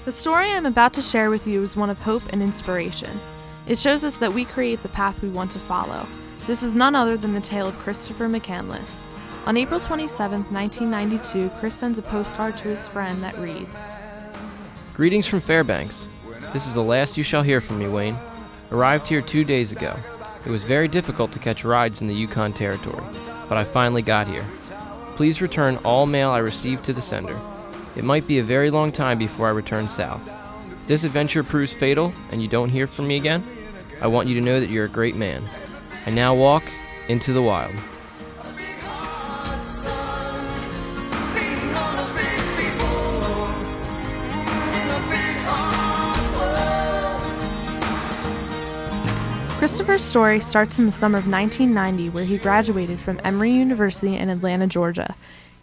The story I'm about to share with you is one of hope and inspiration. It shows us that we create the path we want to follow. This is none other than the tale of Christopher McCandless. On April 27, 1992, Chris sends a postcard to his friend that reads, "Greetings from Fairbanks. This is the last you shall hear from me, Wayne. Arrived here 2 days ago. It was very difficult to catch rides in the Yukon Territory, but I finally got here. Please return all mail I received to the sender. It might be a very long time before I return south. If this adventure proves fatal and you don't hear from me again, I want you to know that you're a great man. I now walk into the wild." Christopher's story starts in the summer of 1990, where he graduated from Emory University in Atlanta, Georgia.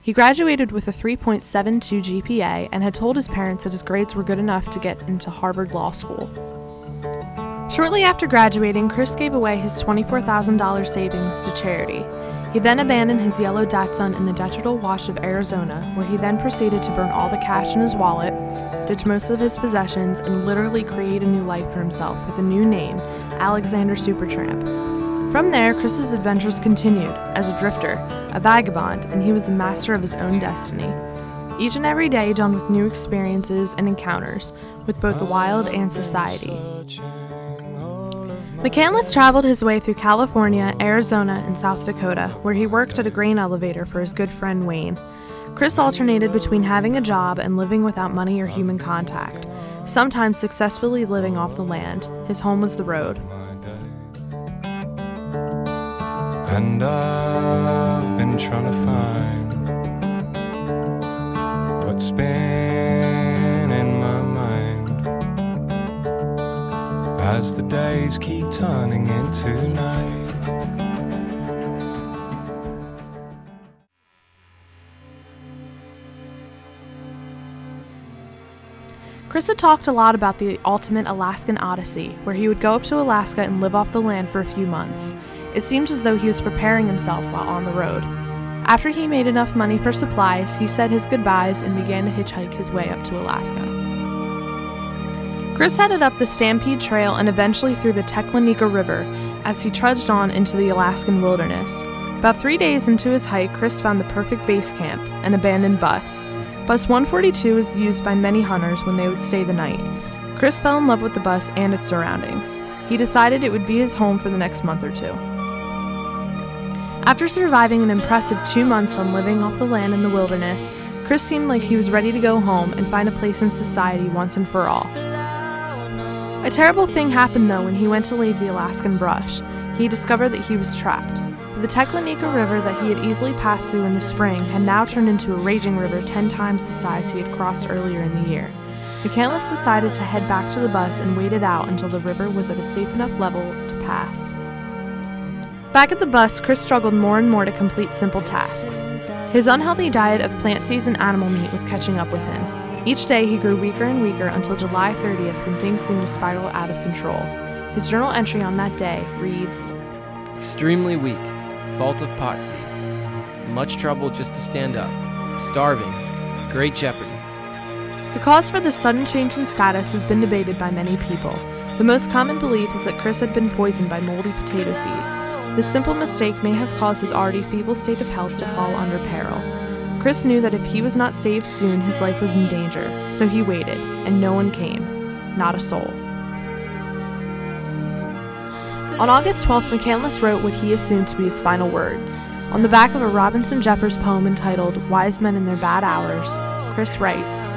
He graduated with a 3.72 GPA and had told his parents that his grades were good enough to get into Harvard Law School. Shortly after graduating, Chris gave away his $24,000 savings to charity. He then abandoned his yellow Datsun in the digital wash of Arizona, where he then proceeded to burn all the cash in his wallet, ditch most of his possessions, and literally create a new life for himself with a new name, Alexander Supertramp. From there, Chris's adventures continued as a drifter, a vagabond, and he was a master of his own destiny. Each and every day done with new experiences and encounters with both the wild and society. McCandless traveled his way through California, Arizona, and South Dakota, where he worked at a grain elevator for his good friend Wayne. Chris alternated between having a job and living without money or human contact, sometimes successfully living off the land. His home was the road. And I've been trying to find what's been in my mind as the days keep turning into night. Chris had talked a lot about the ultimate Alaskan Odyssey, where he would go up to Alaska and live off the land for a few months. It seemed as though he was preparing himself while on the road. After he made enough money for supplies, he said his goodbyes and began to hitchhike his way up to Alaska. Chris headed up the Stampede Trail and eventually through the Teklanika River as he trudged on into the Alaskan wilderness. About 3 days into his hike, Chris found the perfect base camp, an abandoned bus. Bus 142 was used by many hunters when they would stay the night. Chris fell in love with the bus and its surroundings. He decided it would be his home for the next month or two. After surviving an impressive 2 months on living off the land in the wilderness, Chris seemed like he was ready to go home and find a place in society once and for all. A terrible thing happened though when he went to leave the Alaskan brush. He discovered that he was trapped. The Teklanika River that he had easily passed through in the spring had now turned into a raging river 10 times the size he had crossed earlier in the year. McCandless decided to head back to the bus and wait it out until the river was at a safe enough level to pass. Back at the bus, Chris struggled more and more to complete simple tasks. His unhealthy diet of plant seeds and animal meat was catching up with him. Each day he grew weaker and weaker until July 30th when things seemed to spiral out of control. His journal entry on that day reads, "Extremely weak. Fault of pot seed. Much trouble just to stand up. Starving. Great jeopardy." The cause for this sudden change in status has been debated by many people. The most common belief is that Chris had been poisoned by moldy potato seeds. This simple mistake may have caused his already feeble state of health to fall under peril. Chris knew that if he was not saved soon, his life was in danger, so he waited, and no one came. Not a soul. On August 12th, McCandless wrote what he assumed to be his final words. On the back of a Robinson Jeffers poem entitled "Wise Men in Their Bad Hours," Chris writes,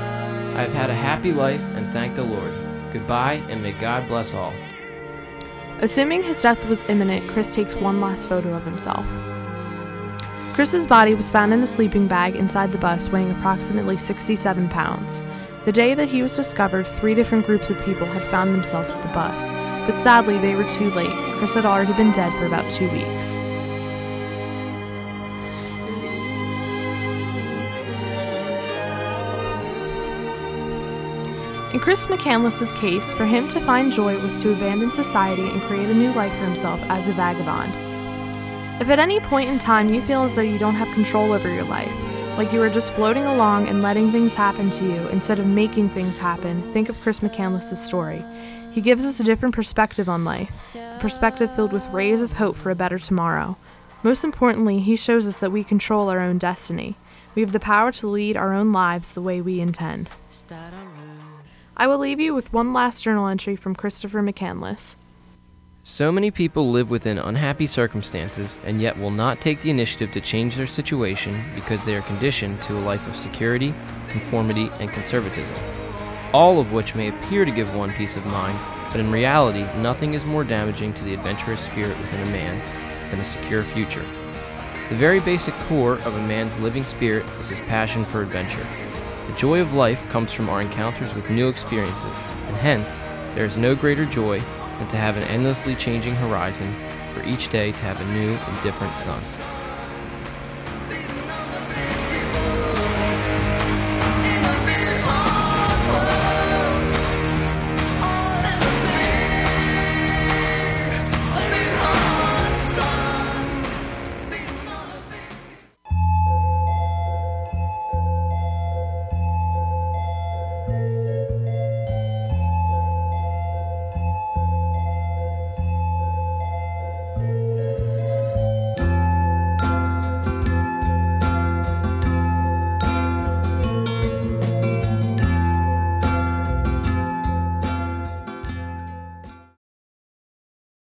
"I have had a happy life and thank the Lord. Goodbye and may God bless all." Assuming his death was imminent, Chris takes one last photo of himself. Chris's body was found in a sleeping bag inside the bus weighing approximately 67 pounds. The day that he was discovered, 3 different groups of people had found themselves at the bus, but sadly they were too late. Chris had already been dead for about 2 weeks. In Chris McCandless's case, for him to find joy was to abandon society and create a new life for himself as a vagabond. If at any point in time you feel as though you don't have control over your life, Like you are just floating along and letting things happen to you instead of making things happen, think of Chris McCandless' story. He gives us a different perspective on life, a perspective filled with rays of hope for a better tomorrow. Most importantly, he shows us that we control our own destiny. We have the power to lead our own lives the way we intend. I will leave you with one last journal entry from Christopher McCandless. So many people live within unhappy circumstances and yet will not take the initiative to change their situation because they are conditioned to a life of security, conformity, and conservatism, all of which may appear to give one peace of mind, but in reality, nothing is more damaging to the adventurous spirit within a man than a secure future. The very basic core of a man's living spirit is his passion for adventure. The joy of life comes from our encounters with new experiences, and hence, there is no greater joy than to have an endlessly changing horizon, for each day to have a new and different sun.